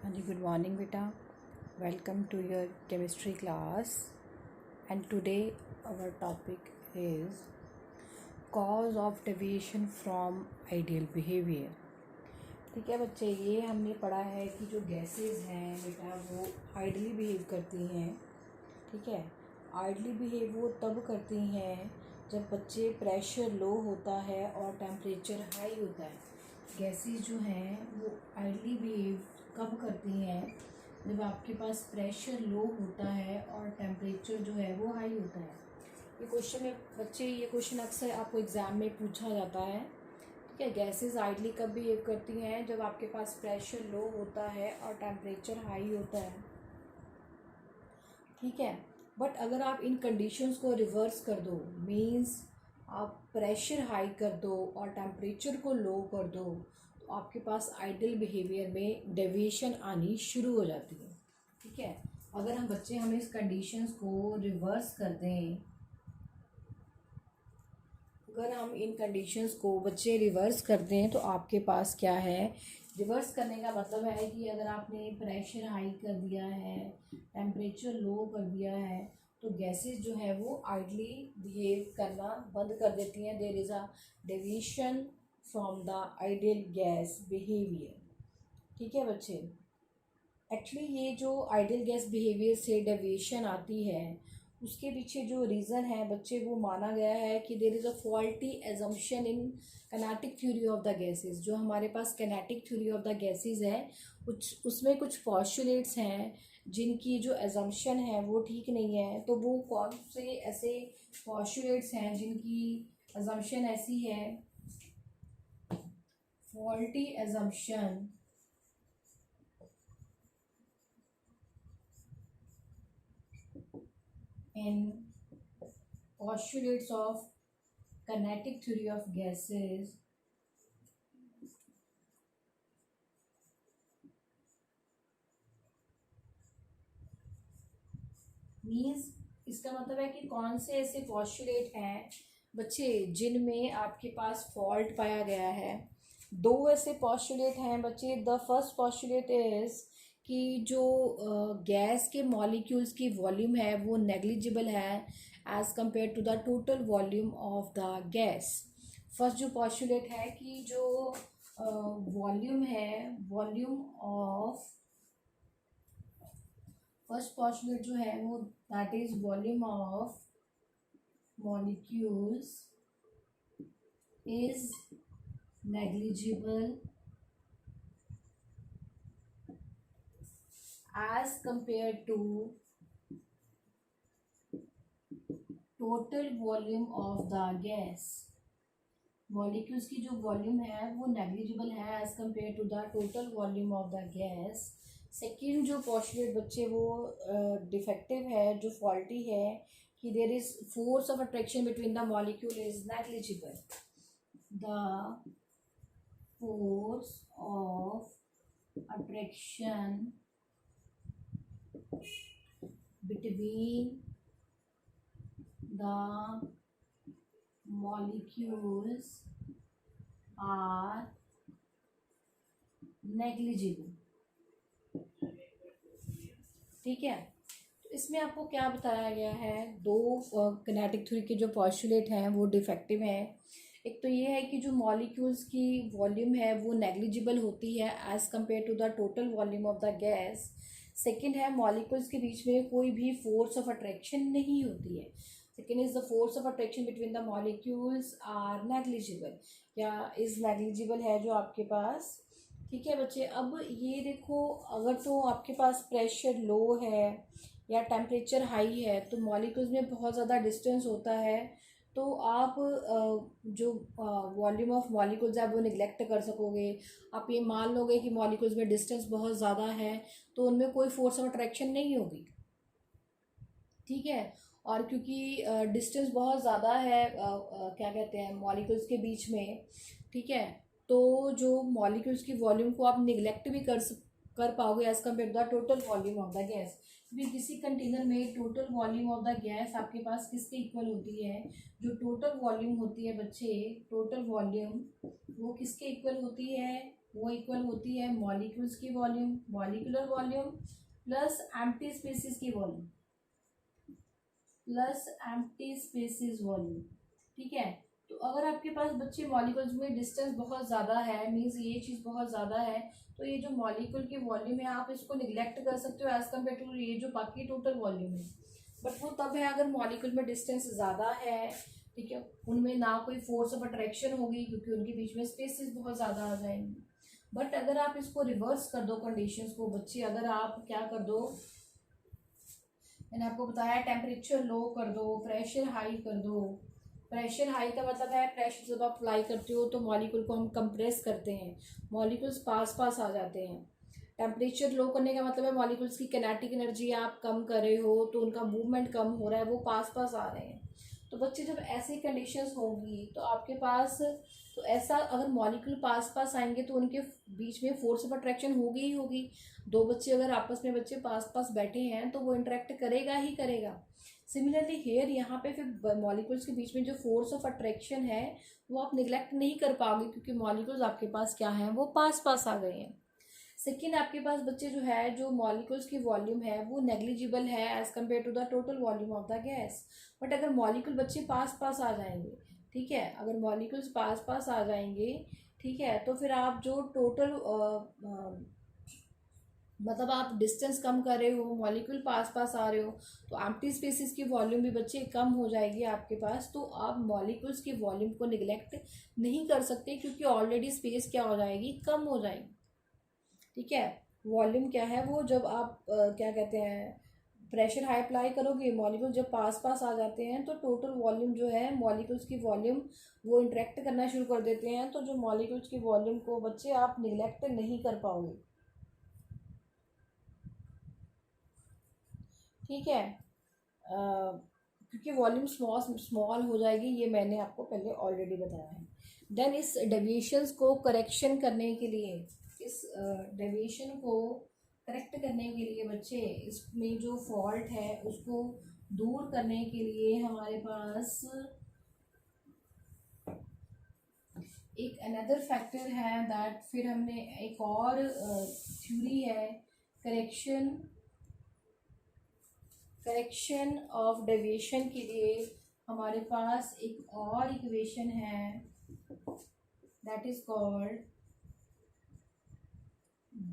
हाँ जी, good morning बेटा। Welcome to your chemistry class and today our topic is cause of deviation from ideal behaviour. ठीक है बच्चे, ये हमने पढ़ा है कि जो गैसेस हैं बेटा वो आइडली बिहेव करती हैं। ठीक है, आइडली बिहेव वो तब करती हैं जब बच्चे प्रेशर लो होता है और टेम्परेचर हाई होता है। गैसेस जो हैं वो आइडली बिहेव कब करती हैं? जब आपके पास प्रेशर लो होता है और टेम्परेचर जो है वो हाई होता है। ये क्वेश्चन में बच्चे, ये क्वेश्चन अक्सर आपको एग्ज़ाम में पूछा जाता है। ठीक है, गैसेस आइडली कब बिहेव करती हैं? जब आपके पास प्रेशर लो होता है और टेम्परेचर हाई होता है। ठीक है, बट अगर आप इन कंडीशंस को रिवर्स कर दो, मींस आप प्रेशर हाई कर दो और टेम्परेचर को लो कर दो, तो आपके पास आइडियल बिहेवियर में डेविएशन आनी शुरू हो जाती है। ठीक है, अगर हम इस कंडीशंस को रिवर्स कर दें, अगर हम इन कंडीशंस को बच्चे रिवर्स कर दें तो आपके पास क्या है? रिवर्स करने का मतलब है कि अगर आपने प्रेशर हाई कर दिया है, टेम्परेचर लो कर दिया है, तो गैसेस जो है वो आइडली बिहेव करना बंद कर देती हैं। There is a deviation from the ideal gas behaviour. ठीक है बच्चे, एक्चुअली ये जो आइडियल गैस बिहेवियर से डेविएशन आती है उसके पीछे जो रीज़न है बच्चे, वो माना गया है कि there is a faulty assumption in kinetic theory of the gases. जो हमारे पास kinetic theory of the gases है, कुछ उसमें कुछ पॉस्टुलेट्स हैं जिनकी जो एजम्पशन है वो ठीक नहीं है। तो वो कौन से ऐसे पॉस्टुलेट्स हैं जिनकी एजम्पशन ऐसी है? Faulty assumption in postulates of kinetic theory of gases means, इसका मतलब है कि कौन से ऐसे पॉस्टुलेट हैं बच्चे जिनमें आपके पास फॉल्ट पाया गया है। दो ऐसे पॉस्टुलेट हैं बच्चे। द फर्स्ट पॉस्टुलेट इज कि जो गैस के मॉलिक्यूल्स की वॉल्यूम है वो नेग्लिजिबल है as compare to the total volume of the gas. First जो पॉस्टुलेट है कि जो वॉल्यूम है, वॉल्यूम ऑफ, फर्स्ट पॉस्टुलेट जो है वो that is volume of molecules is negligible as compared to total volume of the gas। Molecules की जो वॉल्यूम है वो नेग्लिजिबल है as compare to the total volume of the gas. Second जो postulate बच्चे वो डिफेक्टिव है, जो फॉल्टी है, कि there is force of attraction between the molecule is negligible. The force of attraction between the molecules are negligible। ठीक है, तो इसमें आपको क्या बताया गया है? दो किनेटिक थ्योरी के जो पॉस्टुलेट हैं वो डिफेक्टिव हैं। एक तो ये है कि जो मॉलिक्यूल्स की वॉल्यूम है वो नेग्लिजिबल होती है as compare to the total volume of the gas. Second है, मॉलिक्यूल्स के बीच में कोई भी फोर्स ऑफ अट्रैक्शन नहीं होती है। Second is the force of attraction between the molecules are negligible, या इज नेग्लिजिबल है जो आपके पास। ठीक है बच्चे, अब ये देखो, अगर तो आपके पास प्रेशर लो है या टेम्परेचर हाई है तो मॉलिक्यूल्स में बहुत ज़्यादा डिस्टेंस होता है, तो आप जो वॉल्यूम ऑफ मॉलिक्यूल्स है वो निगलेक्ट कर सकोगे। आप ये मान लोगे कि मॉलिक्यूल्स में डिस्टेंस बहुत ज़्यादा है तो उनमें कोई फोर्स ऑफ अट्रैक्शन नहीं होगी। ठीक है, और क्योंकि डिस्टेंस बहुत ज़्यादा है क्या कहते हैं मॉलिक्यूल्स के बीच में, ठीक है, तो जो मॉलिक्यूल्स की वॉल्यूम को आप निगलेक्ट भी कर पाओगे as compare to the total volume of the gas. क्योंकि किसी कंटेनर में total volume of the gas आपके पास किसके इक्वल होती है? जो टोटल वॉल्यूम होती है बच्चे, टोटल वॉल्यूम वो किसके इक्वल होती है? वो इक्वल होती है मॉलिक्यूल्स की volume, molecular volume plus empty spaces की volume, plus empty spaces volume. ठीक है, तो अगर आपके पास बच्चे मॉलिक्यूल्स में डिस्टेंस बहुत ज़्यादा है, मीन्स ये चीज़ बहुत ज़्यादा है, तो ये जो मॉलिक्यूल की वॉल्यूम है आप इसको निगलेक्ट कर सकते हो एज कम्पेयर टू ये जो बाकी टोटल वॉल्यूम है। बट वो तब है अगर मॉलिक्यूल में डिस्टेंस ज़्यादा है, ठीक है, उनमें ना कोई फोर्स ऑफ अट्रैक्शन होगी क्योंकि उनके बीच में स्पेसेस बहुत ज़्यादा आ जाएंगी। बट अगर आप इसको रिवर्स कर दो कंडीशंस को बच्चे, अगर आप क्या कर दो, मैंने आपको बताया टेम्परेचर लो कर दो, प्रेशर हाई कर दो। प्रेशर हाई का मतलब है प्रेशर जब आप अप्लाई करते हो तो मॉलिक्यूल को हम कंप्रेस करते हैं, मॉलिक्यूल्स पास पास आ जाते हैं। टेम्परेचर लो करने का मतलब है मॉलिक्यूल्स की किनेटिक एनर्जी आप कम कर रहे हो, तो उनका मूवमेंट कम हो रहा है, वो पास पास आ रहे हैं। तो बच्चे जब ऐसी कंडीशंस होंगी तो आपके पास, तो ऐसा अगर मॉलिक्यूल पास पास आएंगे तो उनके बीच में फोर्स ऑफ अट्रैक्शन होगी ही होगी। दो बच्चे अगर आपस में बच्चे पास पास बैठे हैं तो वो इंटरेक्ट करेगा ही करेगा। सिमिलरली हेयर यहाँ पे फिर मॉलिक्यूल्स के बीच में जो फोर्स ऑफ अट्रैक्शन है वो आप निगलेक्ट नहीं कर पाओगे क्योंकि मॉलिक्यूल्स आपके पास क्या है, वो पास पास आ गए हैं। सेकेंड, आपके पास बच्चे जो है जो मॉलिक्यूल्स की वॉल्यूम है वो नेग्लिजिबल है as compare to the total volume of the gas. But अगर मॉलिक्यूल बच्चे पास पास आ जाएंगे, ठीक है, अगर मॉलिक्यूल्स पास पास आ जाएंगे, ठीक है, तो फिर आप जो टोटल मतलब आप डिस्टेंस कम कर रहे हो, मॉलिक्यूल पास पास आ रहे हो, तो एम्प्टी स्पेसेस की वॉल्यूम भी बच्चे कम हो जाएगी आपके पास। तो आप मॉलिक्यूल्स की वॉल्यूम को निगलेक्ट नहीं कर सकते क्योंकि ऑलरेडी स्पेस क्या हो जाएगी, कम हो जाएगी। ठीक है, वॉल्यूम क्या है वो, जब आप क्या कहते हैं प्रेशर हाई अप्लाई करोगे, मॉलिक्यूल जब पास पास आ जाते हैं तो टोटल वॉल्यूम जो है मॉलिक्यूल्स की वॉल्यूम वो इंटरेक्ट करना शुरू कर देते हैं। तो जो मॉलिक्यूल्स की वॉल्यूम को बच्चे आप निगलेक्ट नहीं कर पाओगे। ठीक है, क्योंकि वॉल्यूम स्मॉल स्मॉल हो जाएगी, ये मैंने आपको पहले ऑलरेडी बताया है। देन इस डेविएशंस को करेक्शन करने के लिए, इस डेविएशन को करेक्ट करने के लिए बच्चे, इसमें जो फॉल्ट है उसको दूर करने के लिए हमारे पास एक अनदर फैक्टर है दैट, फिर हमने एक और थ्योरी है करेक्शन ऑफ डेविएशन के लिए। हमारे पास एक और इक्वेशन है that is called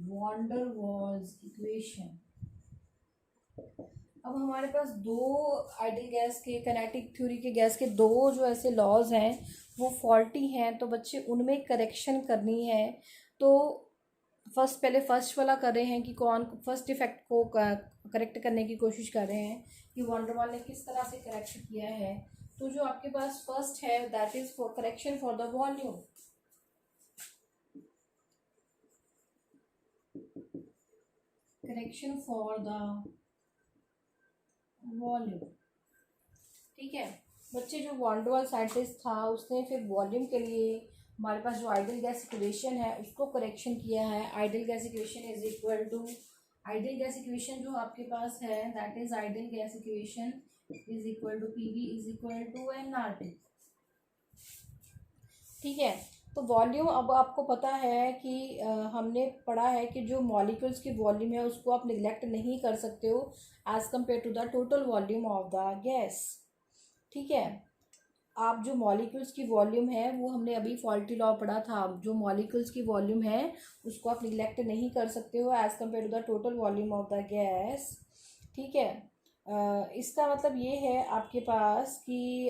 van der Waals equation. अब हमारे पास दो आइडियल गैस के, काइनेटिक थ्योरी के गैस के दो जो ऐसे लॉज हैं वो फॉल्टी हैं, तो बच्चे उनमें करेक्शन करनी है। तो पहले फर्स्ट वाला कर रहे हैं कि कौन फर्स्ट इफेक्ट को करेक्ट करने की कोशिश कर रहे हैं कि वॉन्डर वॉल ने किस तरह से करेक्ट किया है। तो जो आपके पास फर्स्ट है that is for correction for the volume. Correction for the volume. ठीक है, बच्चे जो वॉन्डर वॉल साइंटिस्ट था उसने फिर वॉल्यूम के लिए हमारे पास जो आइडियल गैस इक्वेशन है उसको करेक्शन किया है। Ideal gas equation is equal to, ideal gas equation जो आपके पास है that is ideal gas equation is equal to PV is equal to nRT। ठीक है, तो वॉल्यूम अब आपको पता है कि हमने पढ़ा है कि जो मॉलिक्यूल्स की वॉल्यूम है उसको आप निगलेक्ट नहीं कर सकते हो as compare to the total volume of the gas. ठीक है, आप जो मॉलिक्यूल्स की वॉल्यूम है वो हमने अभी फॉल्टी लॉ पढ़ा था, जो मॉलिक्यूल्स की वॉल्यूम है उसको आप निगलेक्ट नहीं कर सकते हो as compare to the total volume of the gas. ठीक है, इसका मतलब ये है आपके पास कि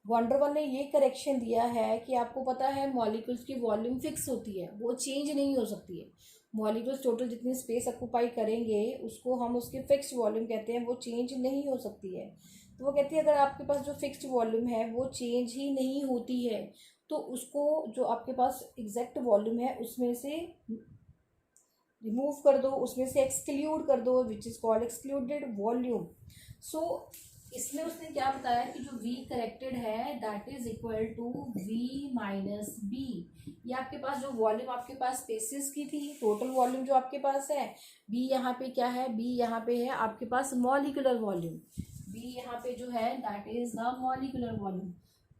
वॉन्डर वॉल ने ये करेक्शन दिया है कि आपको पता है मॉलिक्यूल्स की वॉल्यूम फिक्स होती है, वो चेंज नहीं हो सकती है। मॉलिक्यूल्स टोटल जितनी स्पेस ऑक्यूपाई करेंगे उसको हम उसकी फिक्स्ड वॉल्यूम कहते हैं, वो चेंज नहीं हो सकती है। तो वो कहती है अगर आपके पास जो फिक्स्ड वॉल्यूम है वो चेंज ही नहीं होती है तो उसको जो आपके पास एग्जैक्ट वॉल्यूम है उसमें से रिमूव कर दो, उसमें से एक्सक्लूड कर दो, which is called excluded volume. So इसमें उसने क्या बताया कि जो V करेक्टेड है that is equal to V minus B. ये आपके पास जो वॉल्यूम आपके पास स्पेसिस की थी, टोटल वॉल्यूम जो आपके पास है, B यहाँ पे क्या है, B यहाँ पे है आपके पास मॉलिक्यूलर वॉल्यूम। B यहाँ पे जो है that is the molecular volume.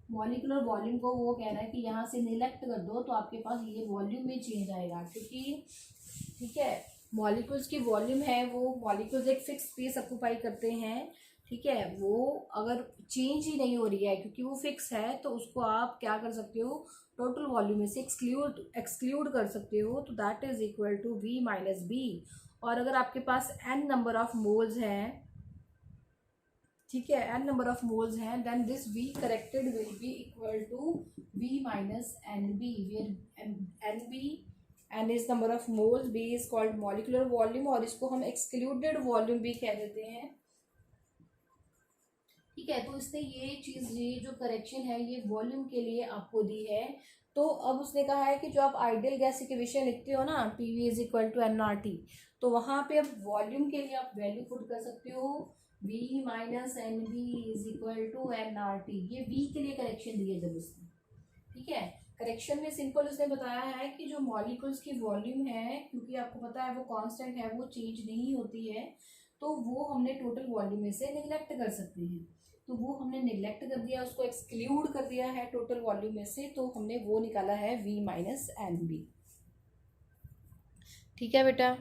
Molecular volume को वो कह रहा है कि यहाँ से निगलेक्ट कर दो तो आपके पास ये वॉल्यूम में चेंज आएगा, क्योंकि ठीक है मॉलिक्यूल्स की वॉल्यूम है वो मॉलिक्यूल्स एक फिक्स स्पेस ऑक्यूपाई करते हैं, ठीक है। वो अगर चेंज ही नहीं हो रही है क्योंकि वो फिक्स है तो उसको आप क्या कर सकते हो, टोटल वॉल्यूम में से एक्सक्लूड कर सकते हो, तो that is equal to V minus b. और अगर आपके पास n नंबर ऑफ मोल्स हैं, ठीक है, n नंबर ऑफ मोल्स हैं, then this V corrected will be equal to V minus n b, where n b n is number of moles, b is called molecular volume, और इसको हम excluded volume भी कह देते हैं, ठीक है। तो इसने ये चीज़, ये जो करेक्शन है ये वॉल्यूम के लिए आपको दी है। तो अब उसने कहा है कि जो आप आइडियल गैस इक्वेशन लिखते हो ना, P V is equal to n R T, तो वहाँ पे अब वॉल्यूम के लिए आप वैल्यू पुट कर सकते हो V minus n b is equal to n R T. ये वी के लिए करेक्शन दी है जब उसने, ठीक है। करेक्शन में सिंपल उसने बताया है कि जो मॉलिक्यूल्स की वॉल्यूम है, क्योंकि आपको पता है वो कांस्टेंट है, वो चेंज नहीं होती है, तो वो हमने टोटल वॉल्यूम में से निगलेक्ट कर सकते हैं। तो वो हमने निगलेक्ट कर दिया, उसको एक्सक्लूड कर दिया है टोटल वॉल्यूम में से, तो हमने वो निकाला है V माइनस एन बी, ठीक है बेटा।